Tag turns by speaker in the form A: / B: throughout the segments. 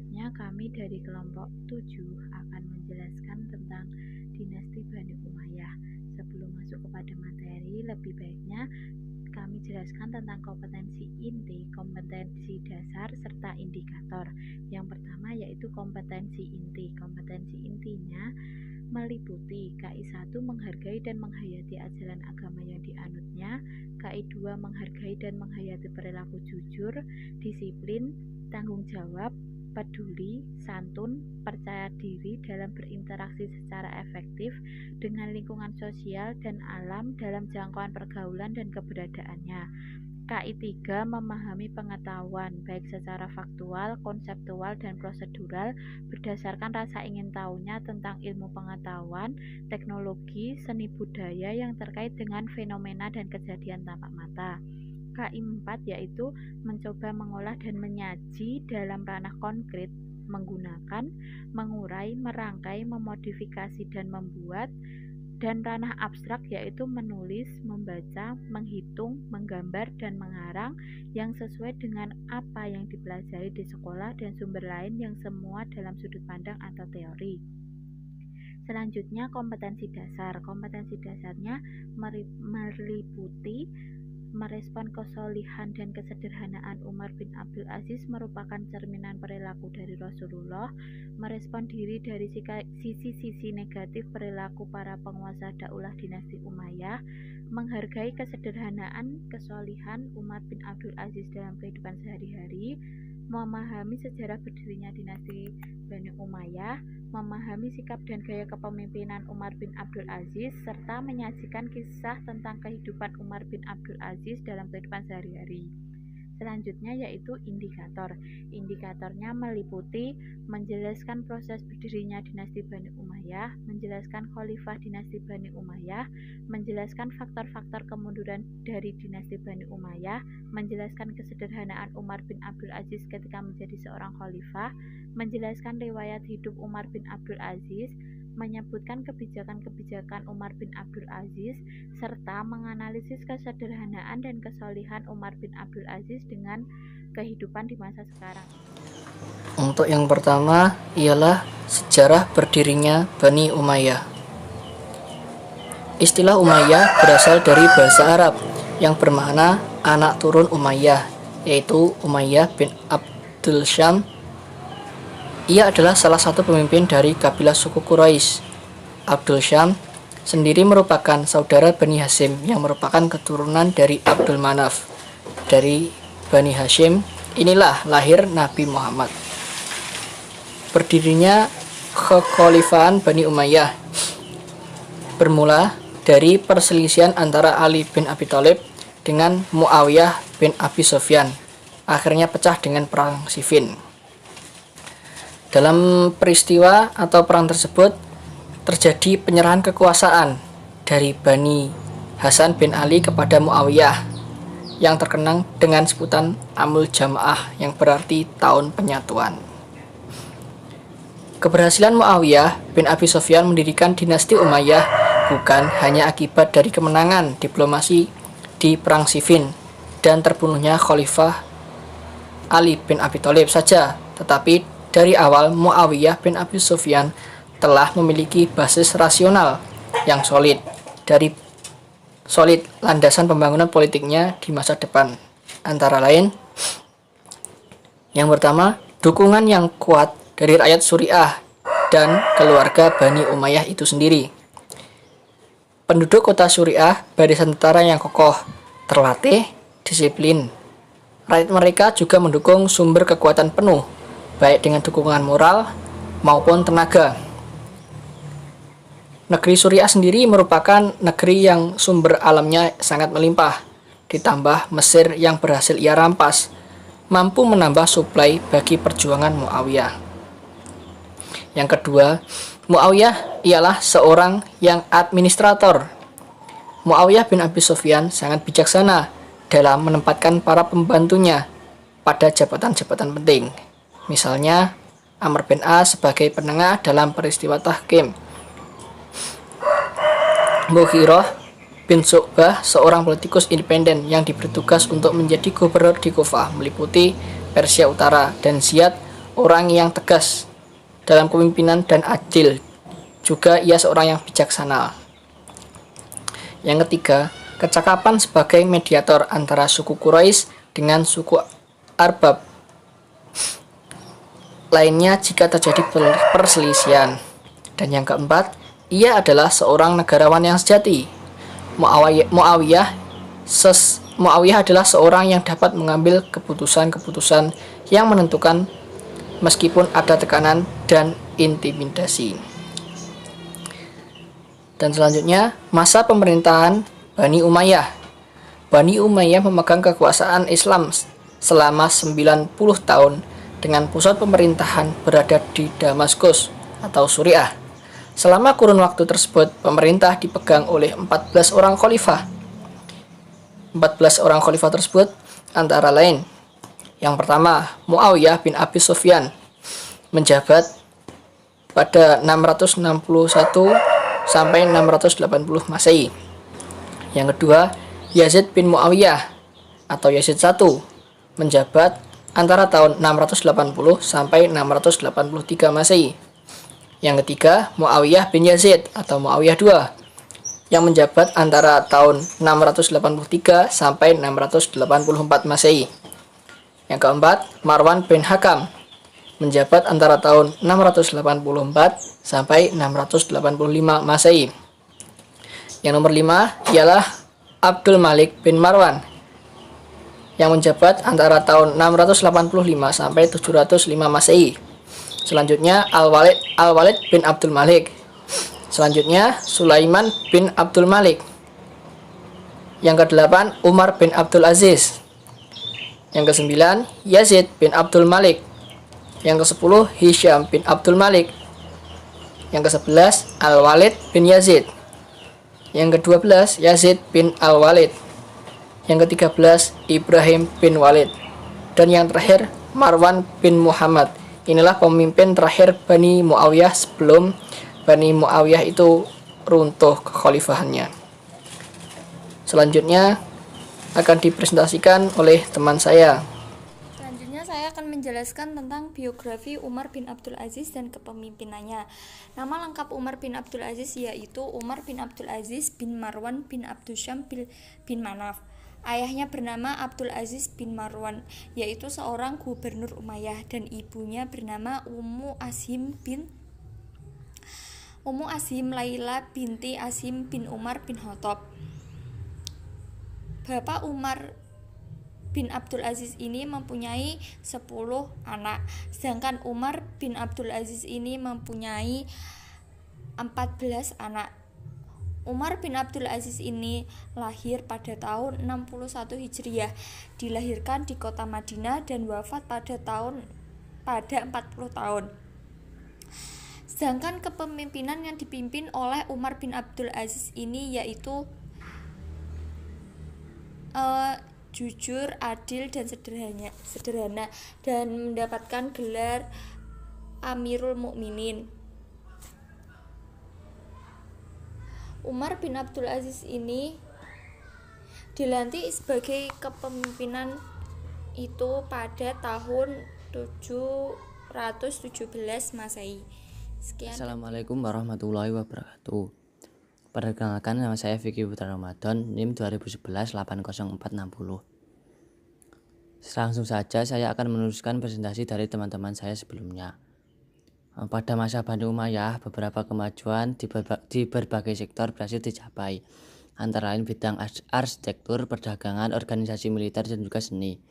A: Selanjutnya kami dari kelompok 7 akan menjelaskan tentang dinasti Bani Umayyah. Sebelum masuk kepada materi, lebih baiknya kami jelaskan tentang kompetensi inti, kompetensi dasar, serta indikator. Yang pertama yaitu kompetensi inti. Kompetensi intinya meliputi KI 1 menghargai dan menghayati ajaran agama yang dianutnya, KI 2 menghargai dan menghayati perilaku jujur, disiplin, tanggung jawab, peduli, santun, percaya diri dalam berinteraksi secara efektif dengan lingkungan sosial dan alam dalam jangkauan pergaulan dan keberadaannya. KI 3 memahami pengetahuan baik secara faktual, konseptual, dan prosedural berdasarkan rasa ingin tahunya tentang ilmu pengetahuan, teknologi, seni budaya yang terkait dengan fenomena dan kejadian tampak mata. KI 4 yaitu mencoba mengolah dan menyaji dalam ranah konkret, menggunakan, mengurai, merangkai, memodifikasi, dan membuat, dan ranah abstrak yaitu menulis, membaca, menghitung, menggambar, dan mengarang yang sesuai dengan apa yang dipelajari di sekolah dan sumber lain yang semua dalam sudut pandang atau teori. Selanjutnya kompetensi dasar. Kompetensi dasarnya meliputi merespon kesolihan dan kesederhanaan Umar bin Abdul Aziz merupakan cerminan perilaku dari Rasulullah, merespon diri dari sisi-sisi negatif perilaku para penguasa daulah dinasti Umayyah, menghargai kesederhanaan kesolihan Umar bin Abdul Aziz dalam kehidupan sehari-hari, memahami sejarah berdirinya dinasti Bani Umayyah, memahami sikap dan gaya kepemimpinan Umar bin Abdul Aziz, serta menyajikan kisah tentang kehidupan Umar bin Abdul Aziz dalam kehidupan sehari-hari. Selanjutnya yaitu indikator. Indikatornya meliputi menjelaskan proses berdirinya dinasti Bani Umayyah, menjelaskan khalifah dinasti Bani Umayyah, menjelaskan faktor-faktor kemunduran dari dinasti Bani Umayyah, menjelaskan kesederhanaan Umar bin Abdul Aziz ketika menjadi seorang khalifah, menjelaskan riwayat hidup Umar bin Abdul Aziz, menyebutkan kebijakan-kebijakan Umar bin Abdul Aziz, serta menganalisis kesederhanaan dan kesolihan Umar bin Abdul Aziz dengan kehidupan di masa sekarang.
B: Untuk yang pertama ialah sejarah berdirinya Bani Umayyah. Istilah Umayyah berasal dari bahasa Arab yang bermakna anak turun Umayyah, yaitu Umayyah bin Abdul Syam. Ia adalah salah satu pemimpin dari kabilah suku Quraisy. Abdul Syam sendiri merupakan saudara Bani Hashim yang merupakan keturunan dari Abdul Manaf. Dari Bani Hashim inilah lahir Nabi Muhammad. Berdirinya kekhalifahan Bani Umayyah bermula dari perselisihan antara Ali bin Abi Thalib dengan Muawiyah bin Abi Sufyan. Akhirnya pecah dengan perang Siffin. Dalam peristiwa atau perang tersebut terjadi penyerahan kekuasaan dari Bani Hasan bin Ali kepada Muawiyah yang terkenang dengan sebutan Amul Jamaah yang berarti tahun penyatuan. Keberhasilan Muawiyah bin Abi Sufyan mendirikan dinasti Umayyah bukan hanya akibat dari kemenangan diplomasi di perang Siffin dan terbunuhnya Khalifah Ali bin Abi Thalib saja, tetapi dari awal Muawiyah bin Abi Sufyan telah memiliki basis rasional yang solid landasan pembangunan politiknya di masa depan. Antara lain, yang pertama, dukungan yang kuat dari rakyat Suriah dan keluarga Bani Umayyah itu sendiri. Penduduk kota Suriah barisan tentara yang kokoh, terlatih, disiplin. Rakyat mereka juga mendukung sumber kekuatan penuh, baik dengan dukungan moral maupun tenaga. Negeri Suriah sendiri merupakan negeri yang sumber alamnya sangat melimpah, ditambah Mesir yang berhasil ia rampas, mampu menambah suplai bagi perjuangan Muawiyah. Yang kedua, Muawiyah ialah seorang yang administrator. Muawiyah bin Abi Sufyan sangat bijaksana dalam menempatkan para pembantunya pada jabatan-jabatan penting. Misalnya, Amr bin As sebagai penengah dalam peristiwa Tahkim. Mughirah bin Syu'bah seorang politikus independen yang diberi tugas untuk menjadi gubernur di Kufah, meliputi Persia Utara, dan Ziyad orang yang tegas dalam kepemimpinan dan adil. Juga ia seorang yang bijaksana. Yang ketiga, kecakapan sebagai mediator antara suku Quraisy dengan suku Arbab lainnya jika terjadi perselisihan. Dan yang keempat, ia adalah seorang negarawan yang sejati. Muawiyah adalah seorang yang dapat mengambil keputusan-keputusan yang menentukan meskipun ada tekanan dan intimidasi. Dan selanjutnya, masa pemerintahan Bani Umayyah. Bani Umayyah memegang kekuasaan Islam selama 90 tahun dengan pusat pemerintahan berada di Damaskus atau Suriah. Selama kurun waktu tersebut, pemerintah dipegang oleh 14 orang khalifah. 14 orang khalifah tersebut antara lain: yang pertama, Muawiyah bin Abi Sufyan menjabat pada 661 sampai 680 Masehi. Yang kedua, Yazid bin Muawiyah atau Yazid I menjabat antara tahun 680 sampai 683 Masehi. Yang ketiga, Muawiyah bin Yazid atau Muawiyah II yang menjabat antara tahun 683 sampai 684 Masehi. Yang keempat, Marwan bin Hakam menjabat antara tahun 684 sampai 685 Masehi. Yang nomor 5 ialah Abdul Malik bin Marwan yang menjabat antara tahun 685 sampai 705 Masehi. Selanjutnya Al-Walid bin Abdul Malik. Selanjutnya Sulaiman bin Abdul Malik. Yang ke-8 Umar bin Abdul Aziz. Yang ke-9 Yazid bin Abdul Malik. Yang ke-10 Hisham bin Abdul Malik. Yang ke-11 Al-Walid bin Yazid. Yang ke-12 Yazid bin Al-Walid. Yang ke-13 Ibrahim bin Walid. Dan yang terakhir Marwan bin Muhammad. Inilah pemimpin terakhir Bani Muawiyah sebelum Bani Muawiyah itu runtuh kekhalifahannya. Selanjutnya akan dipresentasikan oleh teman saya.
C: Selanjutnya saya akan menjelaskan tentang biografi Umar bin Abdul Aziz dan kepemimpinannya. Nama lengkap Umar bin Abdul Aziz yaitu Umar bin Abdul Aziz bin Marwan bin Abdul Syam bin Manaf. Ayahnya bernama Abdul Aziz bin Marwan, yaitu seorang gubernur Umayyah, dan ibunya bernama Ummu Asim Laila binti Asim bin Umar bin Khattab. Bapak Umar bin Abdul Aziz ini mempunyai 10 anak, sedangkan Umar bin Abdul Aziz ini mempunyai 14 anak. Umar bin Abdul Aziz ini lahir pada tahun 61 Hijriah, dilahirkan di kota Madinah dan wafat pada 40 tahun. Sedangkan kepemimpinan yang dipimpin oleh Umar bin Abdul Aziz ini yaitu jujur, adil, dan sederhana dan mendapatkan gelar Amirul Mukminin. Umar bin Abdul Aziz ini dilantik sebagai kepemimpinan itu pada tahun 717 Masehi. Sekian.
D: Assalamualaikum warahmatullahi wabarakatuh. Perkenalkan, nama saya Vicky Putra Ramadan, NIM 2011-80460. Langsung saja saya akan meneruskan presentasi dari teman-teman saya sebelumnya. Pada masa Bani Umayyah, beberapa kemajuan di berbagai sektor berhasil dicapai, antara lain bidang arsitektur, perdagangan, organisasi militer, dan juga seni.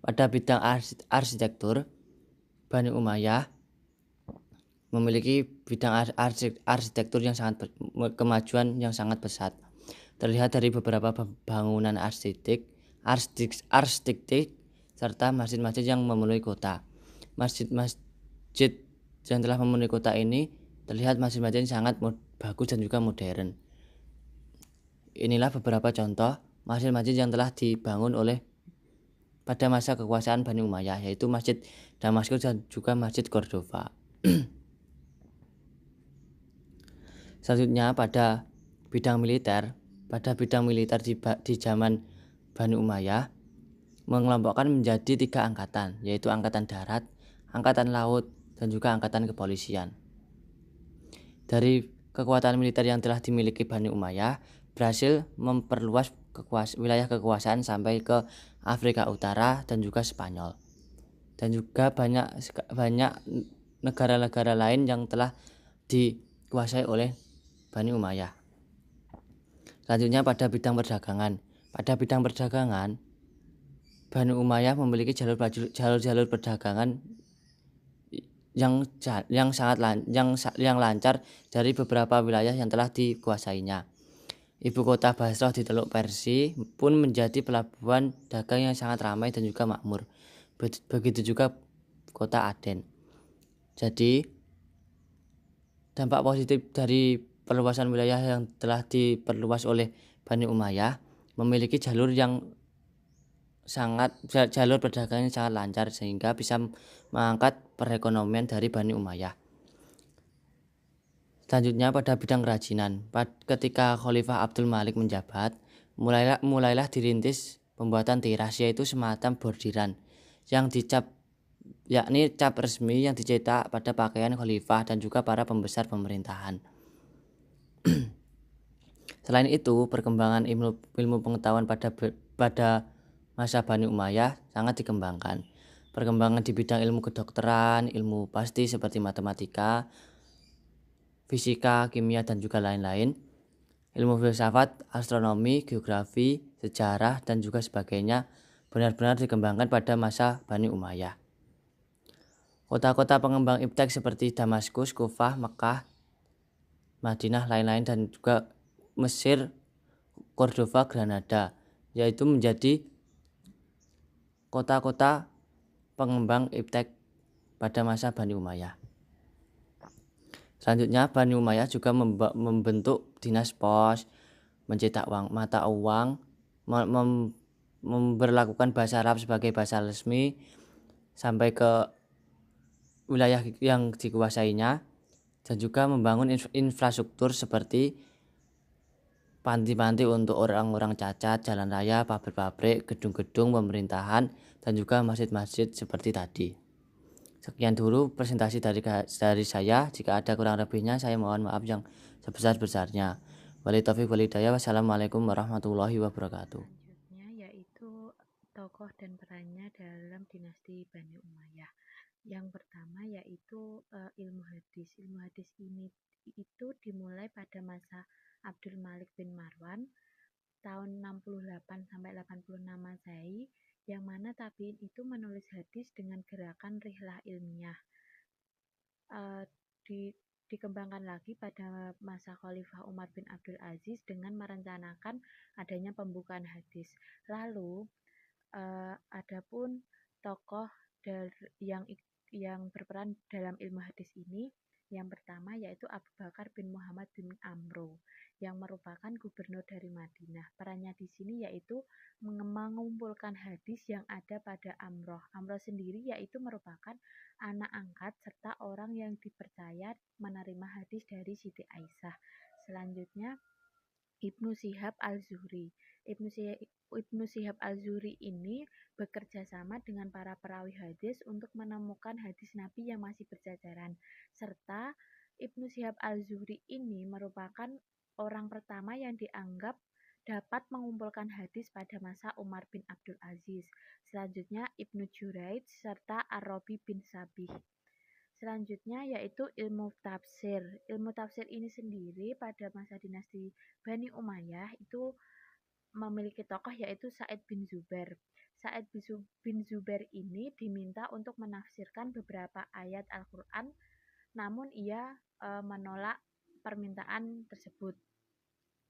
D: Pada bidang arsitektur, Bani Umayyah memiliki bidang arsitektur yang kemajuan yang sangat pesat. Terlihat dari beberapa bangunan arsitektur serta masjid-masjid yang memenuhi kota. Masjid-masjid yang telah memenuhi kota ini terlihat masjid-masjid sangat bagus dan juga modern. Inilah beberapa contoh masjid-masjid yang telah dibangun pada masa kekuasaan Bani Umayyah, yaitu Masjid Damaskus dan juga Masjid Cordova. Selanjutnya pada bidang militer di zaman Bani Umayyah mengelompokkan menjadi 3 angkatan, yaitu angkatan darat, angkatan laut, dan juga angkatan kepolisian. Dari kekuatan militer yang telah dimiliki Bani Umayyah, berhasil memperluas wilayah kekuasaan sampai ke Afrika Utara dan juga Spanyol. Dan juga banyak negara-negara lain yang telah dikuasai oleh Bani Umayyah. Selanjutnya pada bidang perdagangan. Pada bidang perdagangan, Bani Umayyah memiliki jalur perdagangan yang lancar dari beberapa wilayah yang telah dikuasainya. Ibu kota Basrah di Teluk Persi pun menjadi pelabuhan dagang yang sangat ramai dan juga makmur. Begitu juga kota Aden. Jadi, dampak positif dari perluasan wilayah yang telah diperluas oleh Bani Umayyah memiliki jalur perdagangan yang sangat lancar sehingga bisa mengangkat perekonomian dari Bani Umayyah. Selanjutnya pada bidang kerajinan. Ketika Khalifah Abdul Malik menjabat, mulailah dirintis pembuatan tiras, yaitu semacam bordiran yang dicap, yakni cap resmi yang dicetak pada pakaian khalifah dan juga para pembesar pemerintahan. Selain itu, perkembangan ilmu pengetahuan pada masa Bani Umayyah sangat dikembangkan. Perkembangan di bidang ilmu kedokteran, ilmu pasti seperti matematika, fisika, kimia, dan juga lain-lain, ilmu filsafat, astronomi, geografi, sejarah, dan juga sebagainya benar-benar dikembangkan pada masa Bani Umayyah. Kota-kota pengembang iptek seperti Damaskus, Kufah, Mekah, Madinah, lain-lain, dan juga Mesir, Cordova, Granada, yaitu menjadi kota-kota pengembang iptek pada masa Bani Umayyah. Selanjutnya, Bani Umayyah juga membentuk dinas pos, mencetak mata uang, memberlakukan bahasa Arab sebagai bahasa resmi sampai ke wilayah yang dikuasainya, dan juga membangun infrastruktur seperti panti-panti untuk orang-orang cacat, jalan raya, pabrik-pabrik, gedung-gedung pemerintahan, dan juga masjid-masjid seperti tadi. Sekian dulu presentasi dari saya. Jika ada kurang lebihnya, saya mohon maaf yang sebesar-besarnya. Wali taufiq wal hidayah. Wassalamualaikum warahmatullahi wabarakatuh.
A: Selanjutnya yaitu tokoh dan perannya dalam dinasti Bani Umayyah. Yang pertama yaitu ilmu hadis. Ilmu hadis ini itu dimulai pada masa Abdul Malik bin Marwan tahun 68 sampai 86 Masehi, yang mana tabi'in itu menulis hadis dengan gerakan rihlah ilmiah. Dikembangkan lagi pada masa Khalifah Umar bin Abdul Aziz dengan merencanakan adanya pembukaan hadis. Lalu adapun tokoh yang berperan dalam ilmu hadis ini, yang pertama yaitu Abu Bakar bin Muhammad bin Amro yang merupakan gubernur dari Madinah. Perannya di sini yaitu mengumpulkan hadis yang ada pada Amroh. Amroh sendiri yaitu merupakan anak angkat serta orang yang dipercaya menerima hadis dari Siti Aisyah. Selanjutnya Ibnu Syihab al-Zuhri. Ibnu Syihab al-Zuhri ini bekerja sama dengan para perawi hadis untuk menemukan hadis Nabi yang masih berjajaran. Serta Ibnu Syihab al-Zuhri ini merupakan orang pertama yang dianggap dapat mengumpulkan hadis pada masa Umar bin Abdul Aziz. Selanjutnya Ibnu Juraid serta Ar-Rabi bin Sabih. Selanjutnya yaitu ilmu tafsir. Ilmu tafsir ini sendiri pada masa dinasti Bani Umayyah itu memiliki tokoh yaitu Sa'id bin Zubair. Sa'id bin Zubair ini diminta untuk menafsirkan beberapa ayat Al-Quran, namun ia menolak permintaan tersebut.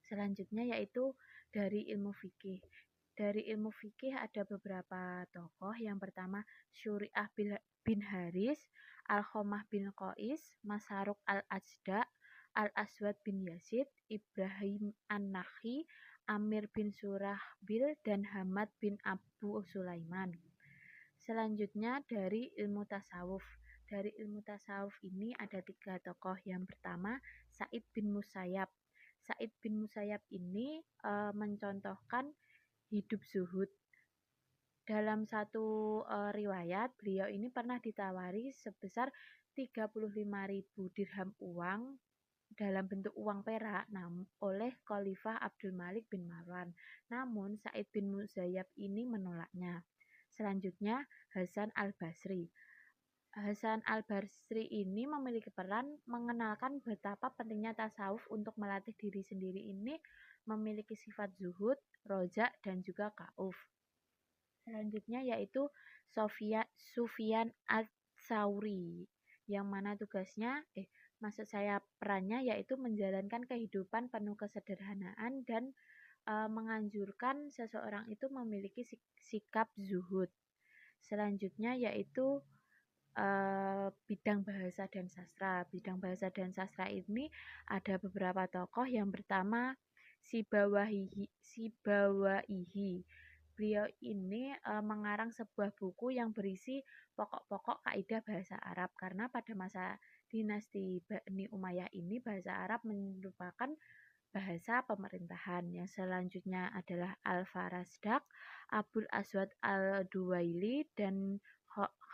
A: Selanjutnya yaitu dari ilmu fikih. Dari ilmu fikih ada beberapa tokoh. Yang pertama Syuri'ah bin Haris, Al-Khomah bin Qais, Masaruk al-Ajda, Al-Aswad bin Yazid, Ibrahim an-Nakhi, Amir bin Surahbil, dan Hamad bin Abu Sulaiman. Selanjutnya dari ilmu tasawuf. Dari ilmu tasawuf ini ada 3 tokoh. Yang pertama Sa'id bin Musayyab. Sa'id bin Musayyab ini mencontohkan hidup zuhud. Dalam satu riwayat, beliau ini pernah ditawari sebesar 35.000 dirham uang dalam bentuk uang perak oleh Khalifah Abdul Malik bin Marwan. Namun Said bin Musayyab ini menolaknya. Selanjutnya Hasan al-Basri. Hasan al-Basri ini memiliki peran mengenalkan betapa pentingnya tasawuf untuk melatih diri sendiri ini memiliki sifat zuhud, roja, dan juga kauf. Selanjutnya yaitu Sufyan ats-Tsauri, yang mana perannya yaitu menjalankan kehidupan penuh kesederhanaan dan menganjurkan seseorang itu memiliki sikap zuhud. Selanjutnya yaitu bidang bahasa dan sastra. Bidang bahasa dan sastra ini ada beberapa tokoh. Yang pertama Sibawaihi. Beliau ini mengarang sebuah buku yang berisi pokok-pokok kaidah bahasa Arab, karena pada masa dinasti Bani Umayyah ini bahasa Arab merupakan bahasa pemerintahan. Yang selanjutnya adalah Al-Farasdak, Abul Aswad Al-Duwaili, dan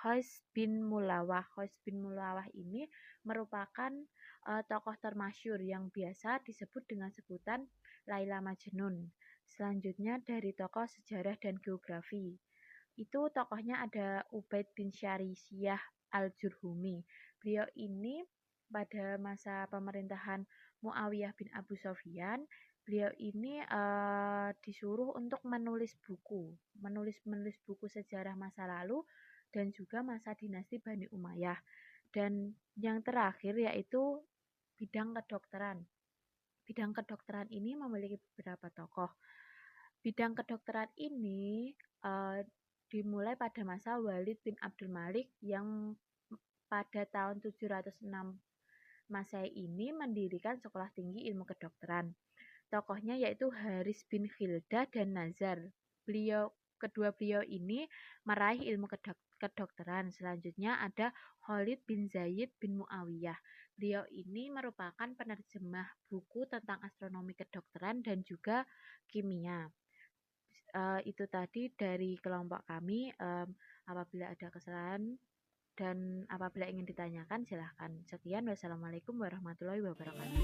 A: Khais bin Mulawah. Khais bin Mulawah ini merupakan tokoh termasyhur yang biasa disebut dengan sebutan Laila Majnun. Selanjutnya dari tokoh sejarah dan geografi, itu tokohnya ada Ubaid bin Syariyah al-Jurhumi. Beliau ini pada masa pemerintahan Muawiyah bin Abu Sufyan, beliau ini disuruh untuk menulis buku sejarah masa lalu dan juga masa dinasti Bani Umayyah. Dan yang terakhir yaitu bidang kedokteran. Bidang kedokteran ini memiliki beberapa tokoh. Bidang kedokteran ini dimulai pada masa Walid bin Abdul Malik yang pada tahun 706 Masehi ini mendirikan sekolah tinggi ilmu kedokteran. Tokohnya yaitu Haris bin Khildah dan Nazar. Kedua beliau ini meraih ilmu kedokteran. Selanjutnya ada Khalid bin Zaid bin Muawiyah. Beliau ini merupakan penerjemah buku tentang astronomi kedokteran dan juga kimia. Itu tadi dari kelompok kami. Apabila ada kesalahan dan apabila ingin ditanyakan silahkan. Sekian, wassalamualaikum warahmatullahi wabarakatuh.